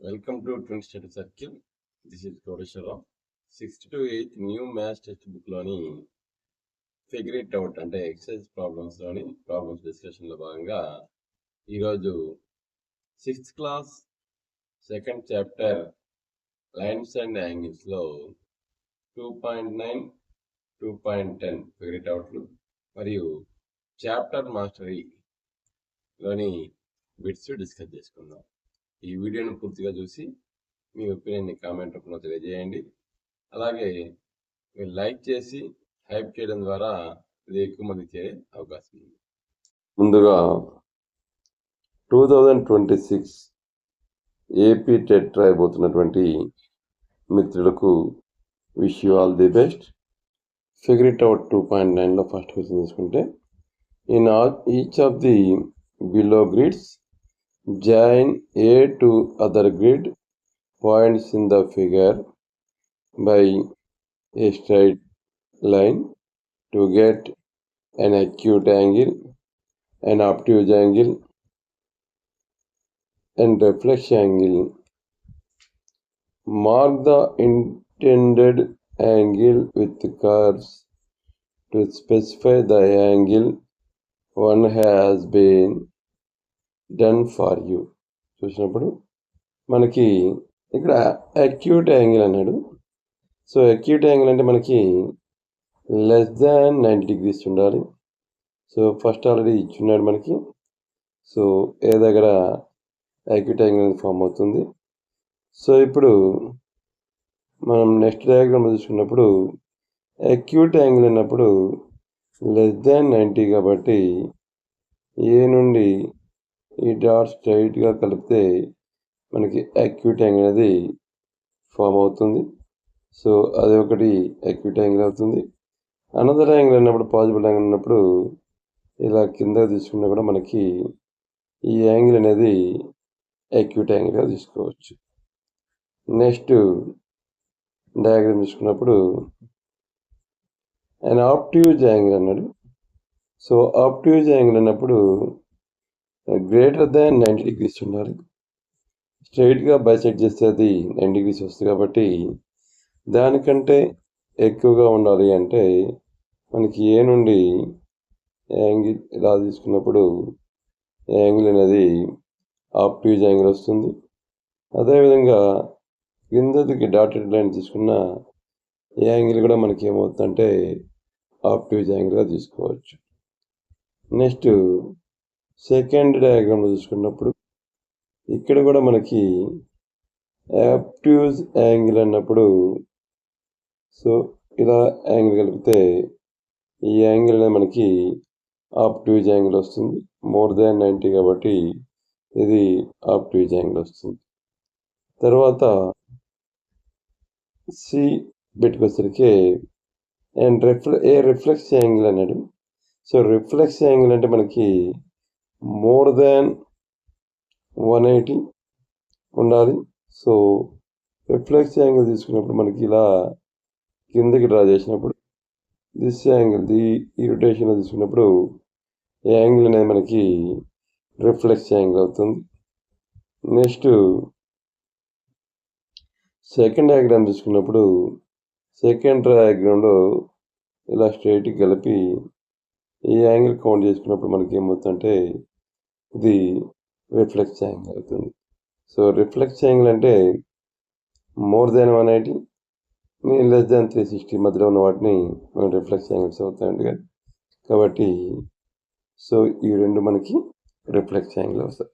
Welcome to Twin Study Circle. This is Kodeshwara. 6th to 8th new maths text book లోని figure it out అంటే exercise problems లోని problems discussion లో భాగంగా ఈరోజు 6th class second chapter lines and angles లో 2.9 2.10 figure it అవుట్లు మరియు chapter mastery లోని bits discuss చేసుకుందాం. ఈ వీడియోను పూర్తిగా చూసి మీ ఒపీనియన్ని కామెంట్ రూపంలో తెలియజేయండి. అలాగే మీరు లైక్ చేసి హైప్ చేయడం ద్వారా ఇది ఎక్కువ మంది చేరే అవకాశం ఉంది. ముందుగా 2026 ఏపీ టెట్ రాయబోతున్నటువంటి మిత్రులకు wish you all the best. Figure it out 2.9లో ఫస్ట్ క్వశ్చన్ తీసుకుంటే in each of the below grids join A to other grid points in the figure by a straight line to get an acute angle, an obtuse angle, and reflex angle. Mark the intended angle with curves to specify the angle one has been done for you. చూసినప్పుడు మనకి ఇక్కడ acute angle అన్నాడు. So acute angle అంటే మనకి less than 90 degrees ఉండాలి. So first already ఇచ్చున్నాడు మనకి. So A దగ్గర అక్యూట్ యాంగిల్ ఫామ్ అవుతుంది. సో ఇప్పుడు మనం నెక్స్ట్ డయాగ్రామ్ చూసుకున్నప్పుడు అక్యూట్ యాంగిల్ అన్నప్పుడు లెస్ దాన్ 90 కాబట్టి ఏ నుండి ఈ డాట్ స్ట్రైట్గా కలిపితే మనకి అక్యూట్ యాంగిల్ అనేది ఫామ్ అవుతుంది. సో అది ఒకటి అక్యూట్ యాంగిల్ అవుతుంది. అనదర్ యాంగిల్ అన్నప్పుడు పాజిబుల్ యాంగిల్ అన్నప్పుడు ఇలా కింద తీసుకున్నా కూడా మనకి ఈ యాంగిల్ అనేది అక్యూట్ యాంగిల్గా తీసుకోవచ్చు. నెక్స్ట్ డయాగ్రామ్ తీసుకున్నప్పుడు అండ్ ఆప్ట్యూజ్ యాంగిల్ అన్నాడు. సో ఆప్ట్యూజ్ యాంగిల్ అన్నప్పుడు గ్రేటర్ దాన్ 90 degrees ఉండాలి. స్ట్రైట్గా బైసెక్ట్ చేస్తే అది 90 degrees వస్తుంది కాబట్టి దానికంటే ఎక్కువగా ఉండాలి అంటే మనకి ఏ నుండి యాంగిల్ ఇలా తీసుకున్నప్పుడు యాంగిల్ అనేది ఆప్ట్యూజ్ యాంగిల్ వస్తుంది. అదేవిధంగా కిందకి డాటెడ్ లైన్ తీసుకున్న యాంగిల్ కూడా మనకి ఏమవుతుందంటే ఆప్ట్యూజ్ యాంగిల్గా తీసుకోవచ్చు. నెక్స్ట్ సెకండ్ డయాగ్రామ్లో చూసుకున్నప్పుడు ఇక్కడ కూడా మనకి ఆప్ట్యూజ్ యాంగిల్ అన్నప్పుడు సో ఇలా యాంగిల్ కలిపితే ఈ యాంగిల్ అనేది మనకి ఆప్ట్యూజ్ యాంగిల్ వస్తుంది. మోర్ దాన్ 90 కాబట్టి ఇది ఆప్ట్యూజ్ యాంగిల్ వస్తుంది. తర్వాత సి పెట్టుకొసరికి అండ్ రిఫ్లెక్స్ యాంగిల్ అన్నాడు. సో రిఫ్లెక్స్ యాంగిల్ అంటే మనకి మోర్ దాన్ 180 ఉండాలి. సో రిఫ్లెక్స్ యాంగిల్ తీసుకున్నప్పుడు మనకి ఇలా కిందకి డ్రా చేసినప్పుడు దిస్ యాంగిల్ ఈ రొటేషన్లో తీసుకున్నప్పుడు యాంగిల్ అనేది మనకి రిఫ్లెక్స్ యాంగిల్ అవుతుంది. నెక్స్ట్ సెకండ్ డయాగ్రామ్ తీసుకున్నప్పుడు సెకండ్ డయాగ్రామ్లో ఇలా స్ట్రైట్కి కలిపి ఈ యాంగిల్ కౌంట్ చేసుకున్నప్పుడు మనకి ఏమవుతుందంటే ఇది రిఫ్లెక్స్ యాంగిల్ అవుతుంది. సో రిఫ్లెక్స్ యాంగిల్ అంటే మోర్ దాన్ 180 లెస్ దాన్ 360 మధ్యలో ఉన్న వాటిని మనం రిఫ్లెక్స్ యాంగిల్స్ అవుతాయండి. కాబట్టి సో ఈ రెండు మనకి రిఫ్లెక్స్ యాంగిల్ వస్తాయి.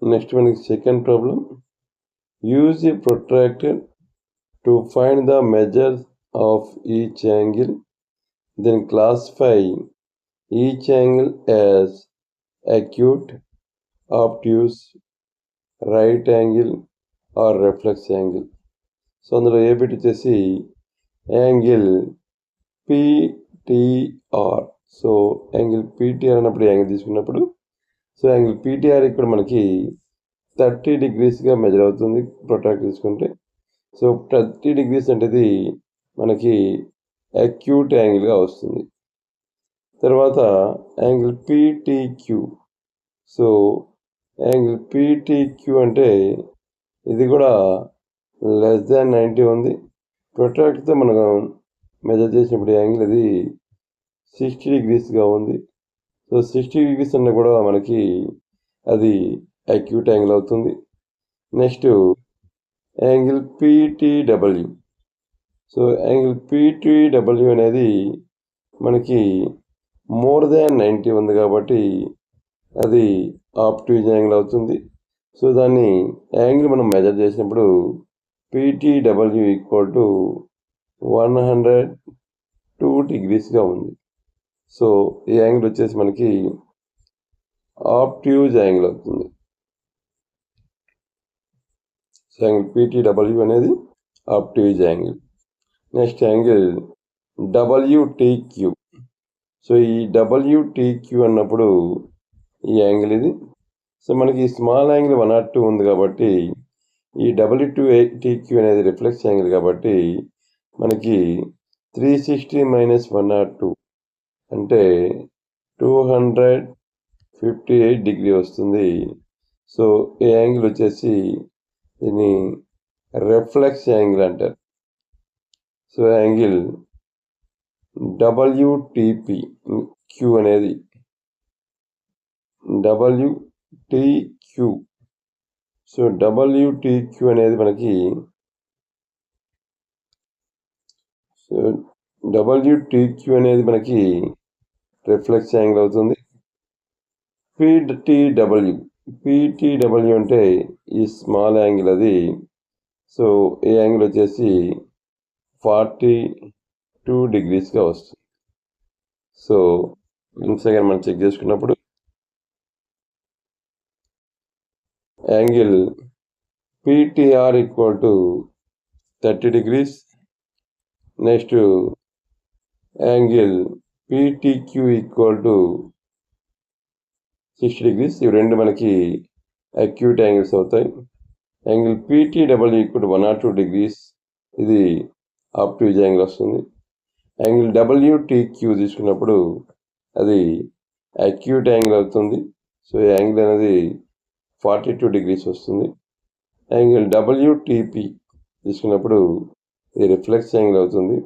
నెక్స్ట్ మనకి second problem use a protractor to find the measures of each angle, then classify each angle as acute, obtuse, right angle or reflex angle. So అందులో ఏ bit వచ్చేసి angle PTR. So angle PTR అన్నప్పుడు angle తీసుకున్నప్పుడు so angle PTR ఇక్కడ మనకి 30 degreesగా measure అవుతుంది protract తీసుకుంటే. So 30 degrees అంటే ఇది మనకి అక్యూట్ యాంగిల్గా వస్తుంది. తర్వాత యాంగిల్ పిటిక్యూ. సో యాంగిల్ పీటీక్యూ అంటే ఇది కూడా లెస్ దాన్ 90 ఉంది. ప్రొట్రాక్టర్తో మనం మెజర్ చేసినప్పుడు యాంగిల్ అది 60 degreesగా ఉంది. సో 60 degrees అన్న కూడా మనకి అది అక్యూట్ యాంగిల్ అవుతుంది. Next angle PTW. So angle PTW అనేది మనకి మోర్ దాన్ 90 ఉంది కాబట్టి అది ఆబ్ట్యూజ్ యాంగిల్ అవుతుంది. సో దాన్ని యాంగిల్ మనం మెజర్ చేసినప్పుడు పీటీడబ్ల్యూ ఈక్వల్ టు 102 degreesగా ఉంది. సో ఈ యాంగిల్ వచ్చేసి మనకి ఆబ్ట్యూజ్ యాంగిల్ అవుతుంది. సో యాంగిల్ పీటీడబ్ల్యూ అనేది obtuse angle. Next angle WTQ. So ఈ డబ్ల్యూటీక్యూ అన్నప్పుడు ఈ యాంగిల్ ఇది. సో మనకి స్మాల్ యాంగిల్ 102 ఉంది కాబట్టి ఈ డబ్ల్యూటీక్యూ అనేది రిఫ్లెక్స్ యాంగిల్ కాబట్టి మనకి 360 - 102 అంటే 258 degree వస్తుంది. సో ఈ యాంగిల్ వచ్చేసి దీన్ని రిఫ్లెక్స్ యాంగిల్ అంటారు. సో యాంగిల్ డబ్ల్యూటీపీ క్యూ అనేది డబ్ల్యూటీక్యూ. సో డబ్ల్యూటీక్యూ అనేది మనకి రిఫ్లెక్స్ యాంగిల్ అవుతుంది. పీటీడబ్ల్యూ అంటే ఈ స్మాల్ యాంగిల్ అది. సో ఈ యాంగిల్ వచ్చేసి 42 degreesగా వస్తుంది. సో వన్స్ అగైన్ మనం చెక్ చేసుకున్నప్పుడు angle PTR equal to 30 degrees. Next angle PTQ equal to 60 degrees. ఇవి రెండు మనకి అక్యూట్ యాంగిల్స్ అవుతాయి. Angle PTW equal to 102 degrees. ఇది ఆబ్ట్యూజ్ యాంగిల్ వస్తుంది. యాంగిల్ డబ్ల్యూటీక్యూ తీసుకున్నప్పుడు అది అక్యూట్ యాంగిల్ అవుతుంది. సో ఈ యాంగిల్ అనేది 42 degrees వస్తుంది. యాంగిల్ డబ్ల్యూటీపీ తీసుకున్నప్పుడు ఇది రిఫ్లెక్స్ యాంగిల్ అవుతుంది.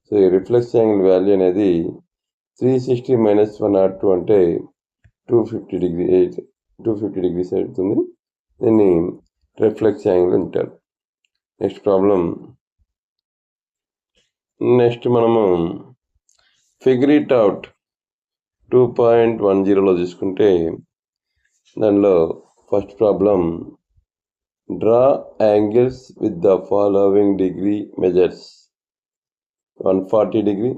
సో ఈ రిఫ్లెక్స్ యాంగిల్ వాల్యూ అనేది 360 - 102 అంటే 250 degrees అవుతుంది. దీన్ని రిఫ్లెక్స్ యాంగిల్ అంటారు. Next problem. నెక్స్ట్ మనము ఫిగర్ ఇట్ అవుట్ 2.10లో తీసుకుంటే దానిలో first problem draw angles with the following degree measures 140 degree,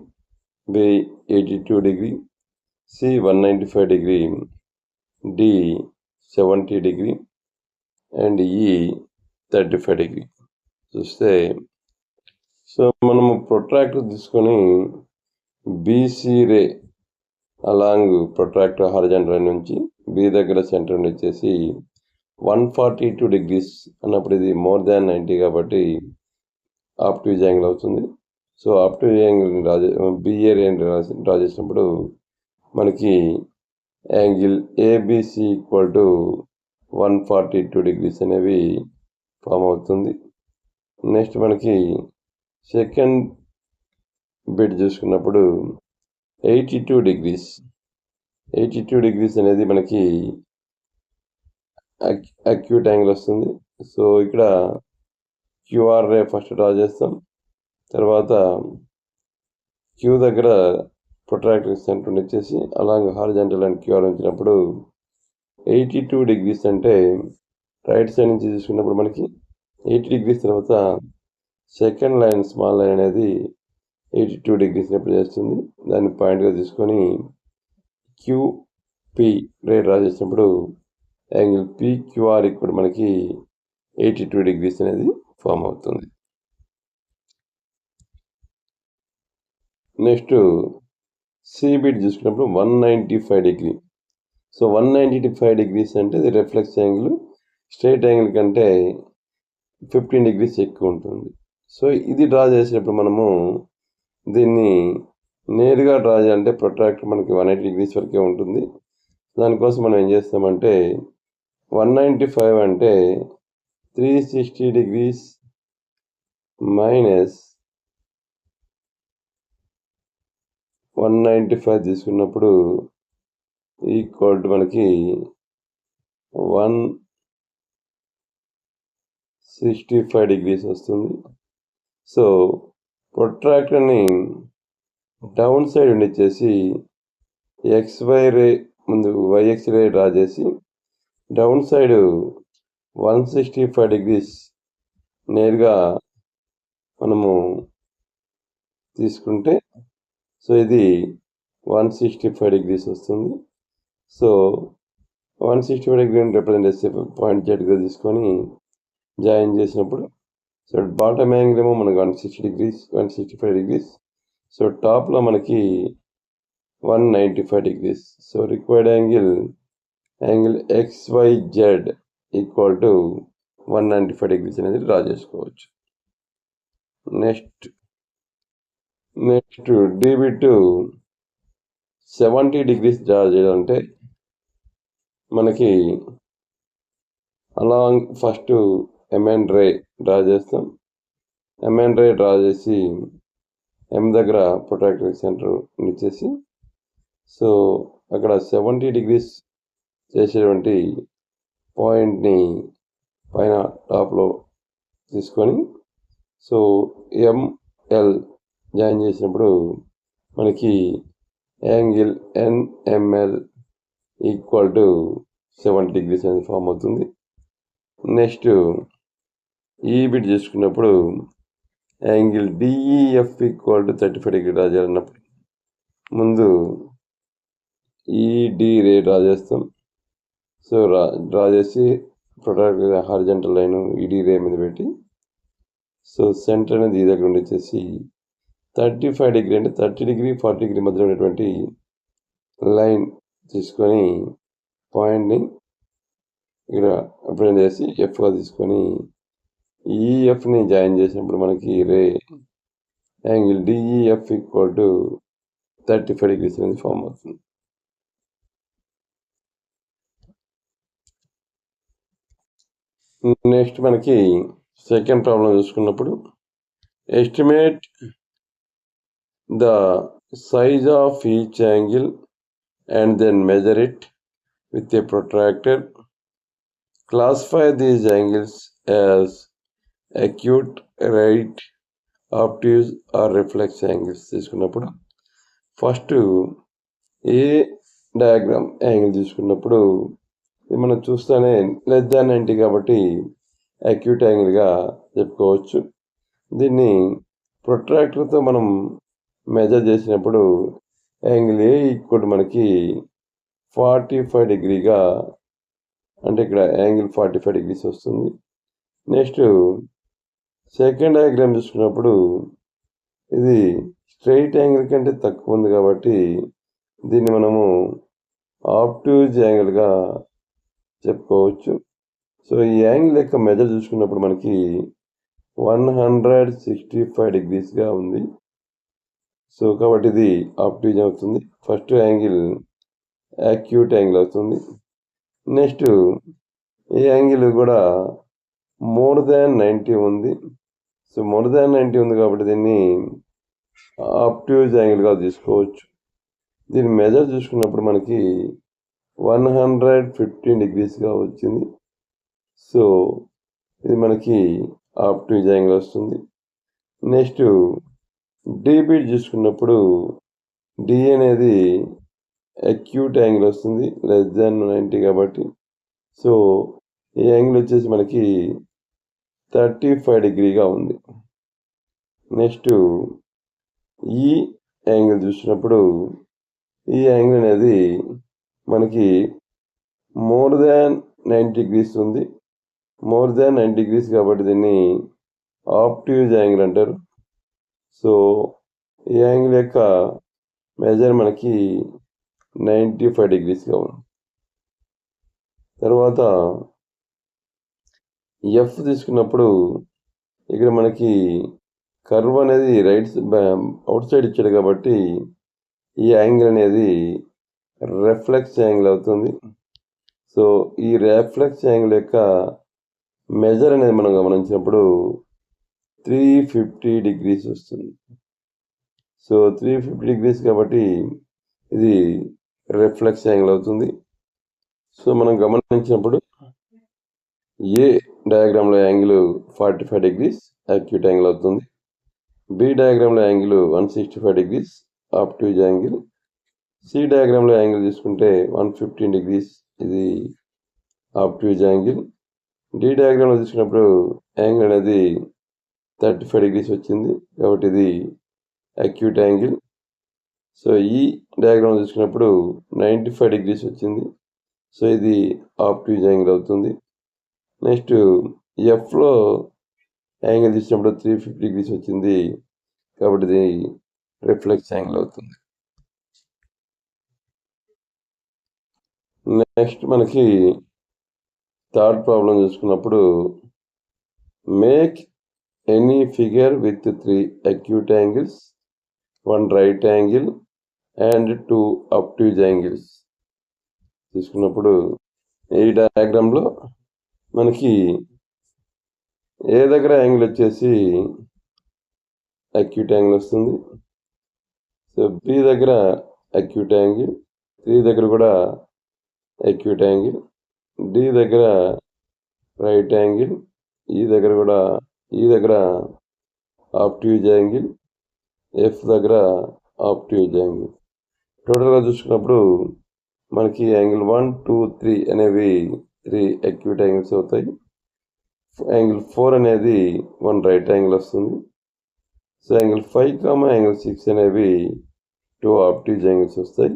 B 82 degree, C 195 degree, D 70 degree and E 35 degree. చూస్తే so మనము ప్రొట్రాక్టర్ తీసుకొని BC ray along protractor horizontal నుంచి B దగ్గర centre వచ్చేసి 142 degrees అన్నప్పుడు ఇది మోర్ దాన్ 90 కాబట్టి obtuse angle అవుతుంది. So obtuse angle BA draw చేసినప్పుడు మనకి angle ABC equal to 142 degrees అనేవి ఫామ్ అవుతుంది. నెక్స్ట్ మనకి సెకండ్ బిట్ చూసుకున్నప్పుడు 82 degrees అనేది మనకి అక్యూట్ యాంగిల్ వస్తుంది. సో ఇక్కడ క్యూఆర్ రే ఫస్ట్ డ్రా చేస్తాం. తర్వాత క్యూ దగ్గర ప్రొట్రాక్టర్ సెంటర్ వచ్చేసి అలాగే హారిజాంటల్ అండ్ క్యూఆర్ ఉంచినప్పుడు 82 degrees అంటే రైట్ సైడ్ నుంచి చూసుకున్నప్పుడు మనకి 80 degrees తర్వాత సెకండ్ లైన్ స్మాల్ లైన్ అనేది 82 degrees రిప్రజెంట్ చేస్తుంది. దాన్ని పాయింట్గా తీసుకొని క్యూపి రే డ్రా చేసినప్పుడు యాంగిల్ పిక్యూఆర్ ఇక్కడ మనకి 82 degrees అనేది ఫామ్ అవుతుంది. నెక్స్ట్ సిబిట్ చూసుకున్నప్పుడు 195 degree. సో 195 degrees అంటే ఇది రిఫ్లెక్స్ యాంగిల్ స్ట్రైట్ యాంగిల్ కంటే 15 degrees ఎక్కువ ఉంటుంది. సో ఇది డ్రా చేసినప్పుడు మనము దీన్ని నేరుగా డ్రా చేయాలంటే ప్రొట్రాక్టర్ మనకి 180 degrees వరకే ఉంటుంది. దానికోసం మనం ఏం చేస్తామంటే 195 అంటే 360 degrees మైనస్ 195 తీసుకున్నప్పుడు ఈక్వల్ టు మనకి 165 degrees వస్తుంది. సో ప్రొట్రాక్టర్ని డౌన్ సైడ్ ఉండిచ్చేసి XY రే ముందు YX రే డ్రా చేసి డౌన్ సైడ్ 165 degrees నేరుగా మనము తీసుకుంటే సో ఇది 165 degrees వస్తుంది. సో 165 degree రిప్రజెంట్ చేసే పాయింట్ జెడ్గా తీసుకొని జాయిన్ చేసినప్పుడు సో బాటమ్ యాంగిల్ ఏమో మనకు 165 degrees. సో టాప్లో మనకి 195 degrees. So required angle XYZ equal to 195 degrees అనేది డ్రా చేసుకోవచ్చు. Next DB to 70 degrees draw చేయాలంటే మనకి అలాంగ్ ఫస్ట్ MN రే డ్రా చేస్తాం. MN రే డ్రా చేసి M దగ్గర ప్రొట్రాక్టర్ సెంటర్ ఇచ్చేసి సో అక్కడ 70 degrees చేసేటువంటి పాయింట్ని పైన టాప్లో తీసుకొని సో ML జాయిన్ చేసినప్పుడు మనకి angle NML equal to 70 degrees అనేది ఫామ్ అవుతుంది. నెక్స్ట్ ఈ బిట్ చేసుకున్నప్పుడు angle DEF equal to 35 degree draw చేయాలన్నప్పుడు ముందు ED రే డ్రా చేస్తాం. సో డ్రా చేసి protractor horizontal line ED ray మీద పెట్టి సో సెంటర్ అనేది ఈ దగ్గర ఉండేసి 35 degree అంటే 30 degree 40 degree మధ్యలో ఉన్నటువంటి లైన్ తీసుకొని పాయింట్ని ఇక్కడ రిప్రజెంట్ చేసి ఎఫ్గా తీసుకొని ఈఎఫ్ని జాయిన్ చేసినప్పుడు మనకి ray angle DEF equal to 35 degrees అనేది ఫామ్ అవుతుంది. నెక్స్ట్ మనకి సెకండ్ ప్రాబ్లం చూసుకున్నప్పుడు estimate the size of each angle and then measure it with a protractor. Classify these angles as acute, right, obtuse or reflex angles. తీసుకున్నప్పుడు first ఏ diagram angle తీసుకున్నప్పుడు ఇది మనం చూస్తేనే less than 90 కాబట్టి acute యాంగిల్గా చెప్పుకోవచ్చు. దీన్ని ప్రొట్రాక్టర్తో మనం మెజర్ చేసినప్పుడు యాంగిల్ ఏ ఈక్వల్ మనకి 45 degreesగా అంటే ఇక్కడ యాంగిల్ 45 degrees వస్తుంది. నెక్స్ట్ సెకండ్ డయాగ్రామ్ చూసుకున్నప్పుడు ఇది స్ట్రైట్ యాంగిల్ కంటే తక్కువ ఉంది కాబట్టి దీన్ని మనము ఆబ్ట్యూజ్ యాంగిల్గా చెప్పుకోవచ్చు. సో ఈ యాంగిల్ యొక్క మెజర్ చూసుకున్నప్పుడు మనకి 165 degreesగా ఉంది. సో కాబట్టి ఇది ఆబ్ట్యూజ్ అవుతుంది. ఫస్ట్ యాంగిల్ యాక్యూట్ యాంగిల్ అవుతుంది. నెక్స్ట్ ఈ యాంగిల్ కూడా మోర్ దాన్ 90 ఉంది. సో మోర్ దాన్ 90 ఉంది కాబట్టి దీన్ని ఆబ్ట్యూజ్ యాంగిల్గా తీసుకోవచ్చు. దీని మెజర్ చూసుకున్నప్పుడు మనకి 115 degreesగా వచ్చింది. సో ఇది మనకి ఆబ్ట్యూజ్ యాంగిల్ వస్తుంది. నెక్స్ట్ DB చూసుకున్నప్పుడు D అనేది అక్యూట్ యాంగిల్ వస్తుంది లెస్ దాన్ 90 కాబట్టి. సో ఈ యాంగిల్ వచ్చేసి మనకి 35 degreesగా ఉంది. నెక్స్ట్ ఈ యాంగిల్ చూసినప్పుడు ఈ యాంగిల్ అనేది మనకి మోర్ దాన్ 90 degrees ఉంది. మోర్ దాన్ 90 degrees కాబట్టి దీన్ని ఆబ్ట్యూజ్ యాంగిల్ అంటారు. సో ఈ యాంగిల్ యొక్క మెజర్ మనకి 95 degreesగా ఉంది. తర్వాత F తీసుకున్నప్పుడు ఇక్కడ మనకి కర్వ్ అనేది అవుట్ సైడ్ ఇచ్చాడు కాబట్టి ఈ యాంగిల్ అనేది రిఫ్లెక్స్ యాంగిల్ అవుతుంది. సో సో ఈ రిఫ్లెక్స్ యాంగిల్ యొక్క మెజర్ అనేది మనం గమనించినప్పుడు 350 degrees వస్తుంది. సో 350 degrees కాబట్టి ఇది రిఫ్లెక్స్ యాంగిల్ అవుతుంది. సో మనం గమనించినప్పుడు ఏ డయాగ్రామ్లో యాంగిల్ 45 degrees యాక్యూట్ యాంగిల్ అవుతుంది. బి డయాగ్రామ్లో angle 165 degrees obtuse angle. C డయాగ్రామ్లో యాంగిల్ తీసుకుంటే 115 degrees ఇది ఆబ్ట్యూజ్ యాంగిల్. డి డయాగ్రామ్లో తీసుకున్నప్పుడు యాంగిల్ అనేది 35 degrees వచ్చింది కాబట్టి ఇది అక్యూట్ యాంగిల్. సో ఈ డయాగ్రామ్ చూసుకున్నప్పుడు 95 degrees వచ్చింది. సో ఇది ఆబ్ట్యూజ్ యాంగిల్ అవుతుంది. నెక్స్ట్ ఎఫ్లో యాంగిల్ తీసినప్పుడు 350 degrees వచ్చింది కాబట్టి ఇది రిఫ్లెక్స్ యాంగిల్ అవుతుంది. నెక్స్ట్ మనకి థర్డ్ ప్రాబ్లం చూసుకున్నప్పుడు make any figure with 3 acute angles, 1 right angle and 2 obtuse angles తీసుకున్నప్పుడు ఈ డయాగ్రామ్లో మనకి ఏ దగ్గర యాంగిల్ వచ్చేసి అక్యూట్ యాంగిల్ వస్తుంది. సో బి దగ్గర అక్యూట్ యాంగిల్, సి దగ్గర కూడా అక్యూట్ యాంగిల్, డి దగ్గర రైట్ యాంగిల్, ఈ దగ్గర ఆబ్ట్యూజ్ యాంగిల్, ఎఫ్ దగ్గర ఆబ్ట్యూజ్ యాంగిల్. టోటల్గా చూసుకున్నప్పుడు మనకి యాంగిల్ 1, 2, 3 అనేవి 3 అక్యూట్ యాంగిల్స్ అవుతాయి. యాంగిల్ 4 అనేది 1 రైట్ యాంగిల్ వస్తుంది. సో యాంగిల్ 5, యాంగిల్ 6 అనేవి 2 ఆబ్ట్యూజ్ యాంగిల్స్ వస్తాయి.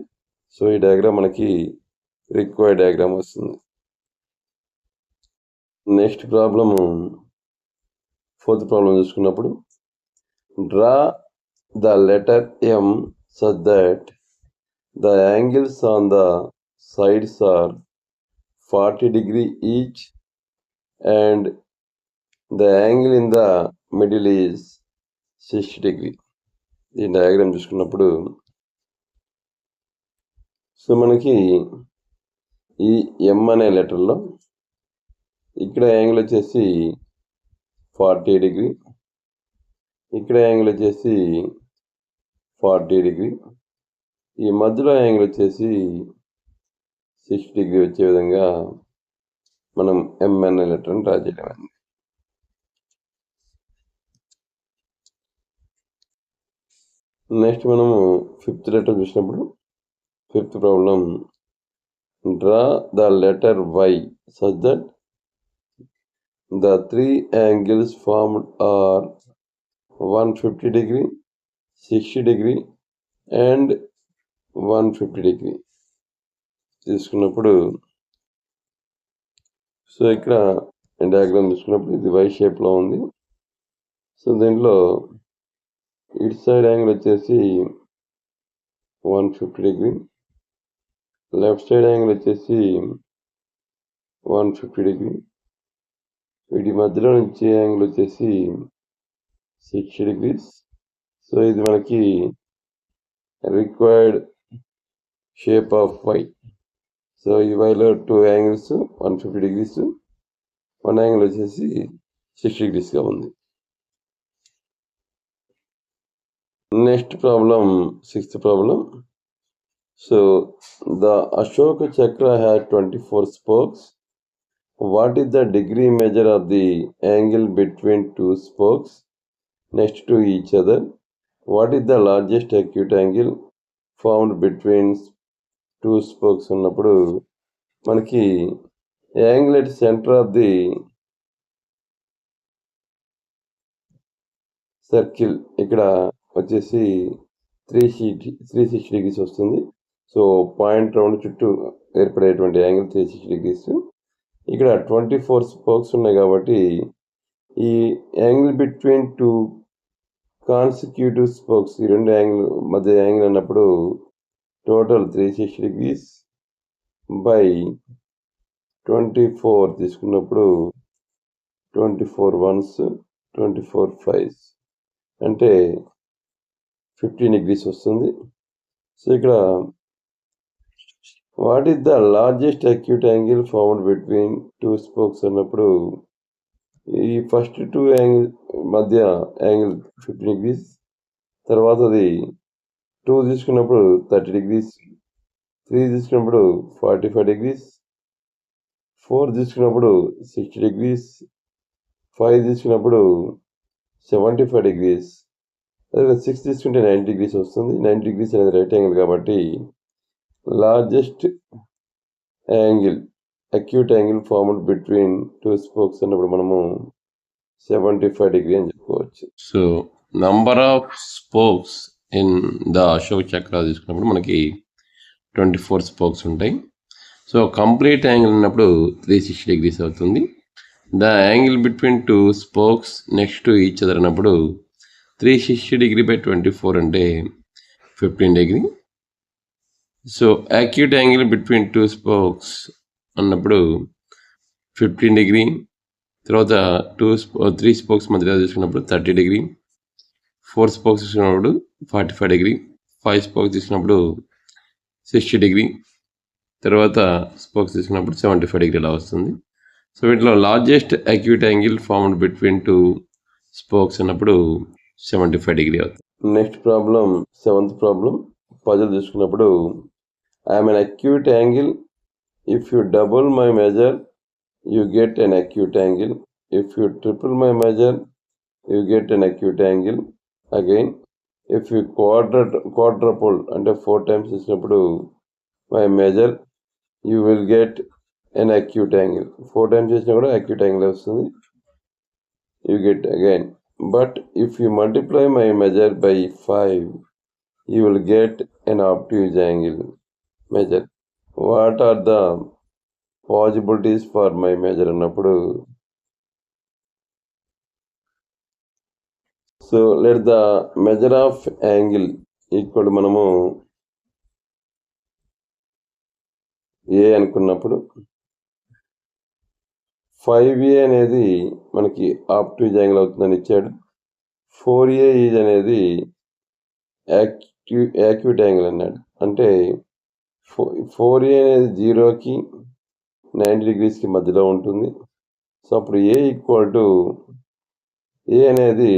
సో ఈ డయాగ్రామ్ మనకి రిక్వైర్డ్ డయాగ్రామ్ వస్తుంది. నెక్స్ట్ ప్రాబ్లము ఫోర్త్ ప్రాబ్లం చూసుకున్నప్పుడు draw the letter M such that the angles on the sides are 40 degrees each and the angle in the middle is 60 degrees. ఈ diagram చూసుకున్నప్పుడు so మనకి ఈ M అనే లెటర్లో ఇక్కడ angle వచ్చేసి 40 degrees, ఇక్కడ యాంగిల్ వచ్చేసి 40 degrees, ఈ మధ్యలో యాంగిల్ వచ్చేసి 60 degrees వచ్చే విధంగా మనం M అనే లెటర్ని డ్రా చేయడం. నెక్స్ట్ మనము ఫిఫ్త్ లెటర్ చూసినప్పుడు fifth problem draw the letter Y such that the 3 angles formed are 150 degrees, 60 degrees and 150 degrees తీసుకున్నప్పుడు సో ఇక్కడ డయాగ్రామ్ తీసుకున్నప్పుడు ఇది వై షేప్లో ఉంది. సో దీంట్లో ఇటు సైడ్ యాంగిల్ వచ్చేసి 150 degrees, లెఫ్ట్ సైడ్ యాంగిల్ వచ్చేసి 150 degrees, వీటి మధ్యలో నుంచి యాంగిల్ వచ్చేసి 60 degrees. సో ఇది మనకి required shape of Y. So ఈ వైలో 2 యాంగిల్స్ 150 degrees, 1 యాంగిల్ వచ్చేసి 60 degreesగా ఉంది. Next problem sixth problem. So the Ashoka చక్ర had 24 spokes. What is the degree measure of the angle between 2 spokes next to each other? What is the largest acute angle formed between 2 spokes ఉన్నప్పుడు మనకి angle at centre of the circle ఇక్కడ వచ్చేసి 360 degrees వస్తుంది. So point round చుట్టూ ఏర్పడేటువంటి angle 360 degrees. ఇక్కడ 24 spokes ఉన్నాయి కాబట్టి ఈ యాంగిల్ బిట్వీన్ 2 కాన్సిక్యూటివ్ స్పోక్స్, ఈ 2 యాంగిల్ మధ్య యాంగిల్ అన్నప్పుడు టోటల్ 360 degrees బై 24 తీసుకున్నప్పుడు 24 ones 24 5s అంటే 15 degrees వస్తుంది. సో ఇక్కడ what is the largest acute angle found between two spokes అన్నప్పుడు ఈ ఫస్ట్ టూ యాంగిల్ మధ్య యాంగిల్ 15 degrees, తర్వాత అది 2 తీసుకున్నప్పుడు 30 degrees, 3 తీసుకున్నప్పుడు 45 degrees, 4 తీసుకున్నప్పుడు 60 degrees, 5 తీసుకున్నప్పుడు 75 degrees, అదే 6 తీసుకుంటే 90 degrees వస్తుంది. 90 degrees అనేది రైట్ యాంగిల్ కాబట్టి largest angle acute angle formed between two spokes అన్నప్పుడు మనము 75 degree అని చెప్పుకోవచ్చు. So number of spokes in the Ashok చక్ర తీసుకున్నప్పుడు మనకి 24 స్పోక్స్ ఉంటాయి. సో కంప్లీట్ యాంగిల్ ఉన్నప్పుడు 360 degrees అవుతుంది. The angle between two spokes next to each other అన్నప్పుడు 360 degree by 24 అంటే 15 degree. So acute angle between two spokes అన్నప్పుడు 15 degree. తర్వాత 3 స్పోక్స్ మధ్యలో తీసుకున్నప్పుడు 30 degree, 4 స్పోక్స్ తీసుకున్నప్పుడు 45 degree, 5 స్పోక్స్ తీసుకున్నప్పుడు 60 degree, తర్వాత స్పోక్స్ తీసుకున్నప్పుడు 75 degree అలా వస్తుంది. సో వీటిలో largest acute angle formed between two spokes అన్నప్పుడు 75 degree అవుతుంది. Next problem 7th problem puzzle తీసుకున్నప్పుడు I'm an acute angle, if you double my measure you get an acute angle. If you triple my measure, you get an acute angle. Again, if you quadruple అంటే 4 times చేసినప్పుడు my measure, you will get an acute angle. 4 times చేసినా కూడా acute angle వస్తుంది. You get again. But if you multiply my measure by 5, you will get an obtuse angle measure. What are the possibilities for my measure అన్నప్పుడు so let the measure of angle equal మనము A అనుకున్నప్పుడు 5A అనేది మనకి ఆప్టివ్ angle అవుతుందని ఇచ్చాడు. 4A is అనేది acute angle అన్నాడు. అంటే 4A అనేది 0కి 90 degreesకి మధ్యలో ఉంటుంది. సో అప్పుడు ఏ ఈక్వల్ టు ఏ అనేది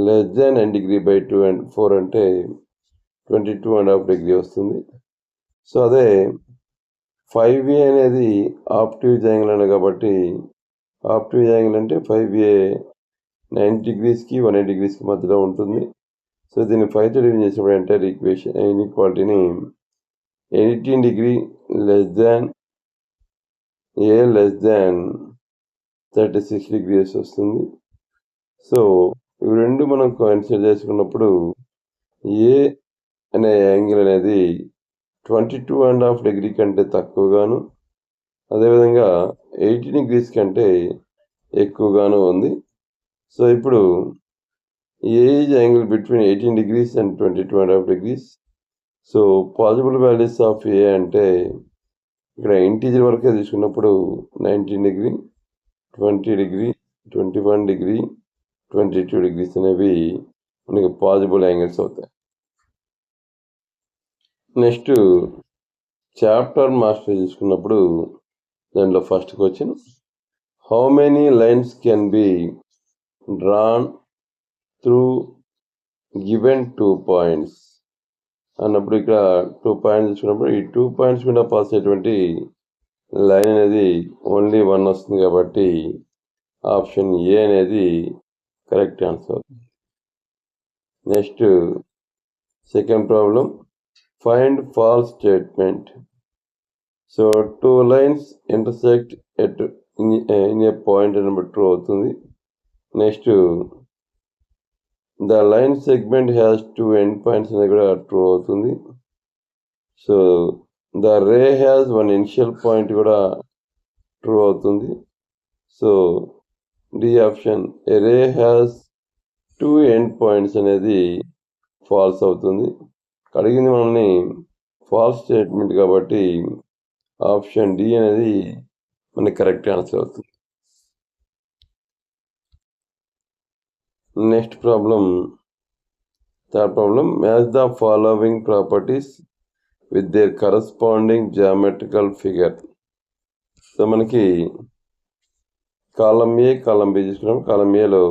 less than 9 degree by 2 and 4 అంటే 22.5 degree వస్తుంది. సో అదే 5A అనేది ఆప్టివ్ యాంగిల్ అనే కాబట్టి ఆప్టివ్ యాంగిల్ అంటే 5A 90 degreesకి 180 degreesకి మధ్యలో ఉంటుంది. సో దీన్ని 5తో డివైడ్ చేసినప్పుడు ఎంటైర్ ఈక్వేషన్ ఇన్ఈక్వాలిటీని 18 degree less than A less than 36 degrees వస్తుంది. సో ఇవి రెండు మనం కన్సిడర్ చేసుకున్నప్పుడు ఏ అనే యాంగిల్ అనేది 22.5 degree కంటే తక్కువగాను, అదేవిధంగా 80 degrees కంటే ఎక్కువగాను ఉంది. సో ఇప్పుడు A is angle between 18 degrees and 22.5 degrees. So possible values of A అంటే ఇక్కడ ఇంటీజర్ వరకే తీసుకున్నప్పుడు 19 degree, 20 degree, 21 degree, 22 degrees అనేవి మనకి పాసిబుల్ యాంగిల్స్ అవుతాయి. నెక్స్ట్ చాప్టర్ మాస్టర్ తీసుకున్నప్పుడు దాంట్లో first question, how many lines can be drawn through given 2 points అన్నప్పుడు ఇక్కడ 2 points తీసుకున్నప్పుడు ఈ 2 points మీద పాస్ అయ్యేటువంటి లైన్ అనేది ఓన్లీ 1 వస్తుంది కాబట్టి ఆప్షన్ ఏ అనేది కరెక్ట్ ఆన్సర్ అవుతుంది. Next second problem, find false statement. So 2 lines intersect in a point number 2 అవుతుంది. Next the line segment has 2 end points అనేది కూడా ట్రూ అవుతుంది. So the ray has 1 initial point కూడా true అవుతుంది. So D option A ray has 2 end points అనేది false అవుతుంది. అడిగింది మనల్ని ఫాల్స్ స్టేట్మెంట్ కాబట్టి ఆప్షన్ డి అనేది మనకి కరెక్ట్ ఆన్సర్ అవుతుంది. Next problem third problem, match the following properties with their corresponding geometrical figure. So మనకి కాలం ఏ కాలం బి తీసుకున్నాం. కాలం ఏలో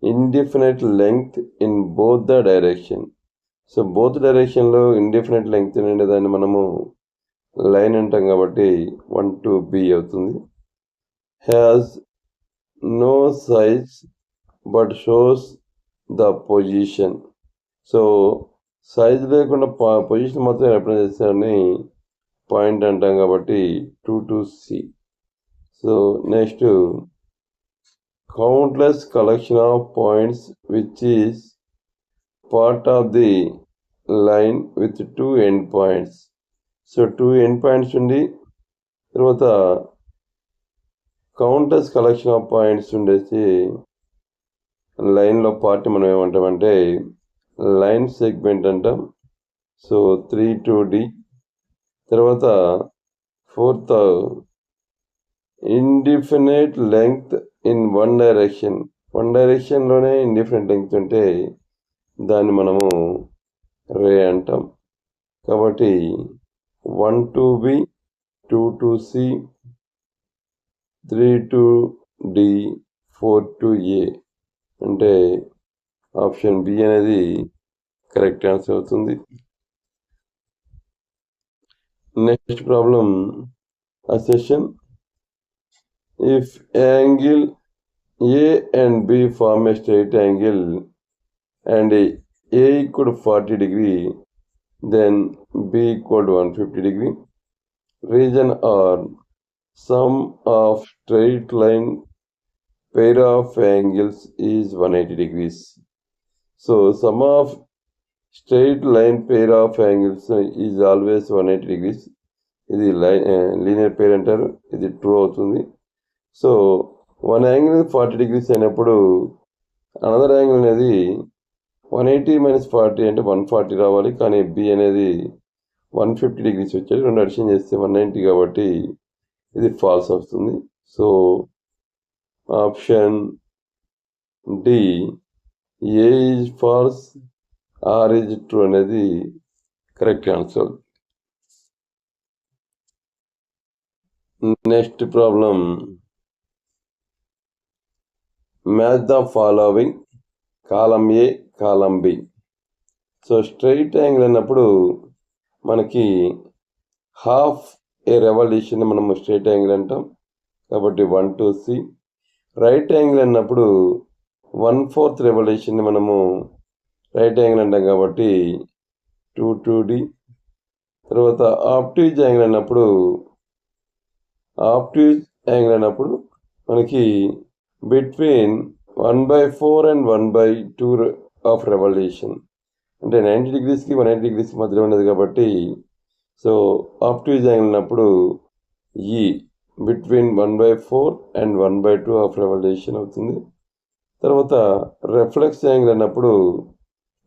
indefinite length in both the direction. So both డైరెక్షన్లో indefinite length ఉండే దాన్ని మనము లైన్ అంటాం కాబట్టి 1 to B అవుతుంది. Has no size but shows the position. So size లేకుండా పొజిషన్ మాత్రం రిప్రజెంట్ చేస్తారని పాయింట్ అంటాం కాబట్టి 2 to C. So next countless collection of points which is part of the line with 2 end points. So 2 end points ఉండి తర్వాత countless collection of points ఉండేసి లైన్లో part మనం ఏమంటామంటే లైన్ సెగ్మెంట్ అంటాం. So 3 to D. తర్వాత fourth indefinite length in one direction. One డైరెక్షన్లోనే indefinite length ఉంటే దాన్ని మనము రే అంటాం. కాబట్టి 1 to B, 2 to C, 3 to D, 4 to A అంటే ఆప్షన్ బి అనేది కరెక్ట్ ఆన్సర్ అవుతుంది. Next problem assertion. If angle A and B form a straight angle and A equal to 40 degree, then B equal to 150 degree. Region or sum of straight line pair of angles is 180 degrees. So sum of straight line pair of angles is always 180 degrees. ఇది linear pair అంటారు. ఇది true అవుతుంది. So one angle 40 degrees అయినప్పుడు another angle అనేది 180 - 40 అంటే 140 రావాలి. కానీ B అనేది 150 degrees వచ్చేది. రెండు అడిషన్ చేస్తే 190 కాబట్టి ఇది ఫాల్స్ అవుతుంది. So option D A is false, R is true అనేది correct answer. Next problem. Match the following column A column B. So straight angle అన్నప్పుడు మనకి హాఫ్ ఏ రెవల్యూషన్ మనము స్ట్రైట్ యాంగిల్ అంటాం కాబట్టి 1 to C. రైట్ యాంగిల్ అన్నప్పుడు 1/4 revolution మనము right angle అంటాం కాబట్టి 2 to D. తర్వాత ఆప్టిజ్ యాంగిల్ అన్నప్పుడు మనకి బిట్వీన్ 1/4 and 1/2 ఆఫ్ రెవల్యూషన్ అంటే 90 degreesకి 180 degreesకి మధ్యలో ఉన్నది కాబట్టి సో ఆప్టిజ్ యాంగిల్ అన్నప్పుడు ఈ బిట్వీన్ 1/4 and 1/2 ఆఫ్ రెవల్యూషన్ అవుతుంది. తర్వాత రిఫ్లెక్స్ యాంగిల్ అన్నప్పుడు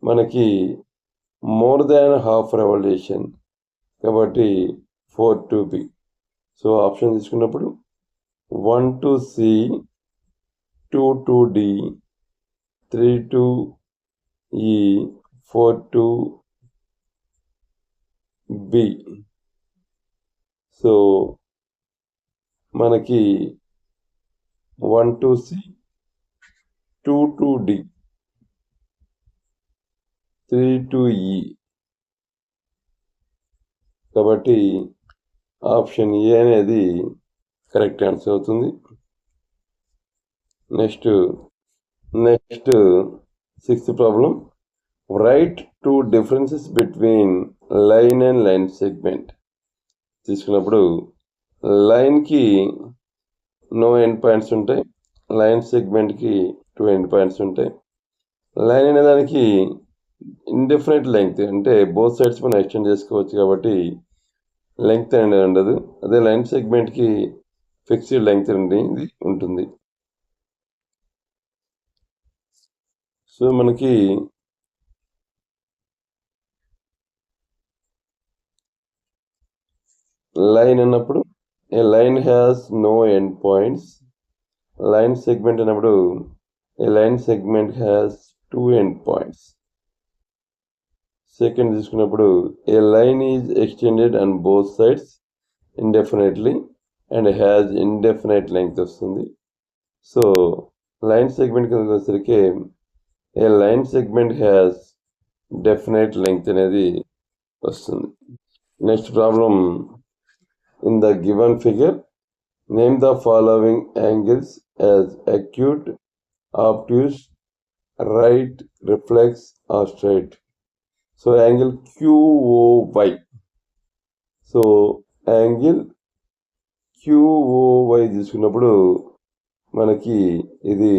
మనకి మోర్ దాన్ హాఫ్ రెవల్యూషన్ కాబట్టి 4 to B. సో ఆప్షన్ తీసుకున్నప్పుడు 1 to C, 2 to D, 3 to E, 4 to B. So మనకి 1 to C, 2 to D, 3 to E కాబట్టి ఆప్షన్ ఏ అనేది కరెక్ట్ ఆన్సర్ అవుతుంది. Next sixth problem. Right 2 differences between line and line segment. తీసుకున్నప్పుడు లైన్కి no end points ఉంటాయి, line సెగ్మెంట్కి 2 end points ఉంటాయి. Line అనే దానికి ఇండిఫరెంట్ లెంగ్త్ అంటే బోత్ సైడ్స్ మనం ఎక్స్టెండ్ చేసుకోవచ్చు కాబట్టి లెంగ్త్ అనేది ఉండదు. అదే లైన్ సెగ్మెంట్కి ఫిక్స్డ్ లెంగ్త్ అనేది ఉంటుంది. సో మనకి లైన్ అన్నప్పుడు a line has no end points. Line segment అన్నప్పుడు a line segment has 2 end points. Second తీసుకున్నప్పుడు a line is extended and both sides indefinitely and has indefinite length వస్తుంది. So line segment కింద వచ్చేసరికి a line segment has definite length అనేది వస్తుంది. Next problem, in the given figure name the following angles as acute, obtuse, right, reflex or straight. So angle QOY. So angle QOY తీసుకున్నప్పుడు మనకి ఇది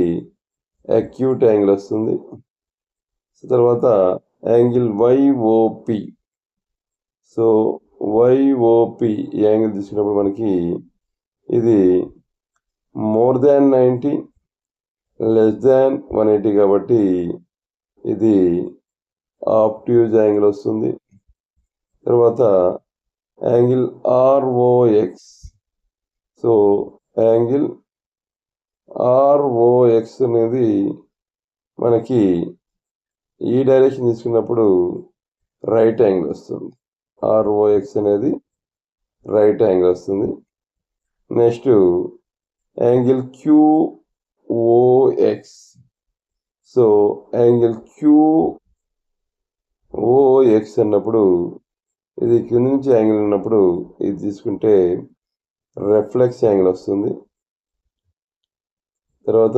acute angle వస్తుంది. తర్వాత angle YOP. So YOP ఈ angle తీసుకున్నప్పుడు మనకి ఇది మోర్ దాన్ 90 లెస్ దాన్ 180 కాబట్టి ఇది ఆబ్ట్యూజ్ యాంగిల్ వస్తుంది. తర్వాత angle ROX. So angle ROX అనేది మనకి ఈ డైరెక్షన్ తీసుకున్నప్పుడు రైట్ యాంగిల్ వస్తుంది. ROX అనేది రైట్ యాంగిల్ వస్తుంది. Next angle QOX. So angle QOX అన్నప్పుడు ఇది కింద నుంచి యాంగిల్ ఉన్నప్పుడు ఇది తీసుకుంటే రిఫ్లెక్స్ యాంగిల్ వస్తుంది. తర్వాత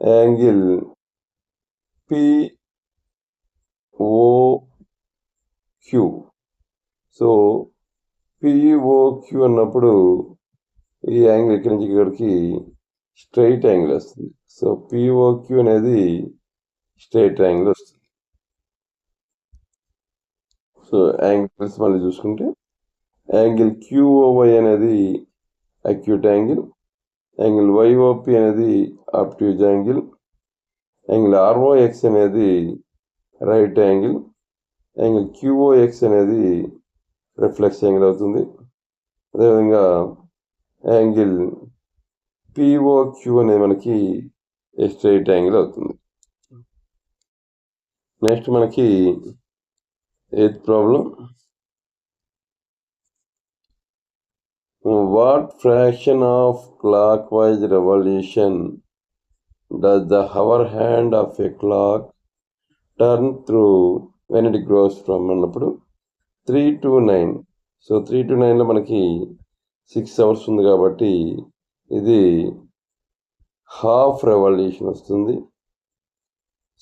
యాంగిల్ POQ. సో POQ అన్నప్పుడు ఈ యాంగిల్ ఇక్కడి నుంచి ఇక్కడికి స్ట్రైట్ యాంగిల్ వస్తుంది. సో POQ అనేది స్ట్రైట్ యాంగిల్ వస్తుంది. సో యాంగిల్స్ మళ్ళీ చూసుకుంటే యాంగిల్ QOY అనేది అక్యూట్ యాంగిల్, యాంగిల్ YOP అనేది ఆబ్ట్యూజ్ యాంగిల్, యాంగిల్ ROX అనేది రైట్ యాంగిల్, యాంగిల్ QOX అనేది రిఫ్లెక్స్ యాంగిల్ అవుతుంది. అదేవిధంగా యాంగిల్ POQ అనేది మనకి స్ట్రైట్ యాంగిల్ అవుతుంది. నెక్స్ట్ మనకి 8th ప్రాబ్లం, what fraction of clockwise revolution does the hour hand of a clock turn through when it grows from అన్నప్పుడు 3 to 9. So 3 to 9లో మనకి 6 hours ఉంది కాబట్టి ఇది హాఫ్ రెవల్యూషన్ వస్తుంది.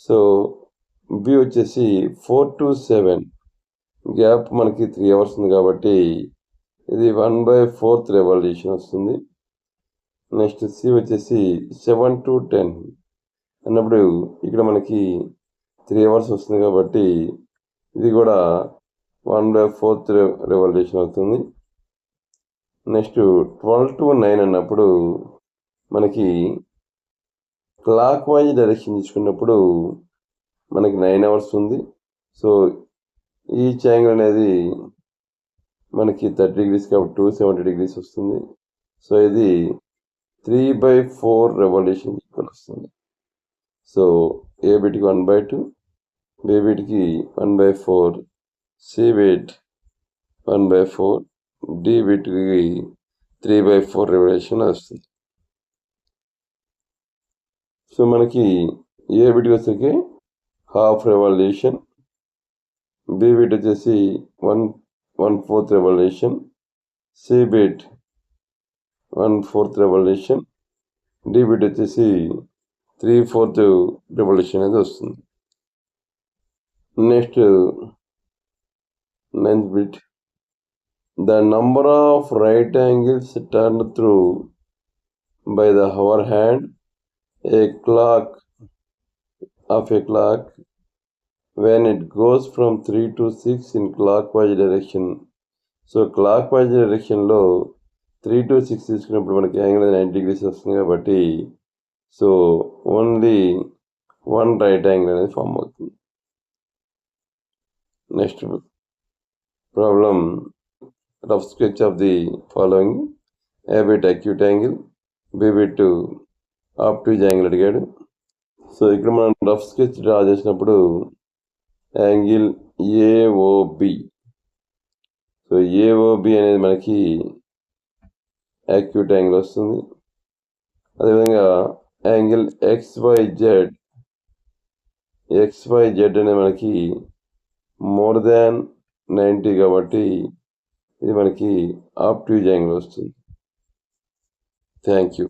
సో బి వచ్చేసి 4 to 7 గ్యాప్ మనకి 3 hours ఉంది కాబట్టి ఇది 1/4 రెవల్యూషన్ వస్తుంది. నెక్స్ట్ సి వచ్చేసి 7 to 10 అన్నప్పుడు ఇక్కడ మనకి 3 hours వస్తుంది కాబట్టి ఇది కూడా 1/4 రెవల్యూషన్ అవుతుంది. నెక్స్ట్ 12 to 9 అన్నప్పుడు మనకి క్లాక్ వైజ్ డైరెక్షన్ తీసుకున్నప్పుడు మనకి 9 hours ఉంది. సో ఈ యాంగిల్ అనేది మనకి 30 degrees కాబట్టి 270 degrees వస్తుంది. సో ఇది 3/4 రెవల్యూషన్ ఈక్వల్ వస్తుంది. సో ఏ బిట్కి 1/2, బి బిట్కి 1/4, సి బిట్ 1/4, డి బిట్కి 3/4 రెవల్యూషన్ వస్తుంది. సో మనకి ఏ బిట్కి వచ్చేసరికి హాఫ్ రెవల్యూషన్, బి బిట్ వచ్చేసి 1/4 revolution, C bit 1/4 revolution, D bit వచ్చేసి 3/4 రెవల్యూషన్ అనేది వస్తుంది. Next 9th bit, the number of right angles turn through by the hour hand a clock when it goes from 3 to 6 in clockwise direction. So clockwise directionలో 3 to 6 తీసుకున్నప్పుడు మనకి angle 90 degrees వస్తుంది కాబట్టి so only 1 right angle అనేది form అవుతుంది. Next problem, rough sketch of the following, A bit acute angle, B bit obtuse angle అడిగాడు. So ఇక్కడ మనం rough sketch draw చేసినప్పుడు యాంగిల్ ఏఓబి. సో ఏఓబి అనేది మనకి యాక్యూట్ యాంగిల్ వస్తుంది. అదేవిధంగా యాంగిల్ ఎక్స్వైజెడ్ అనేది మనకి మోర్ దాన్ 90 కాబట్టి ఇది మనకి ఆబ్ట్యూజ్ యాంగిల్ వస్తుంది. Thank you.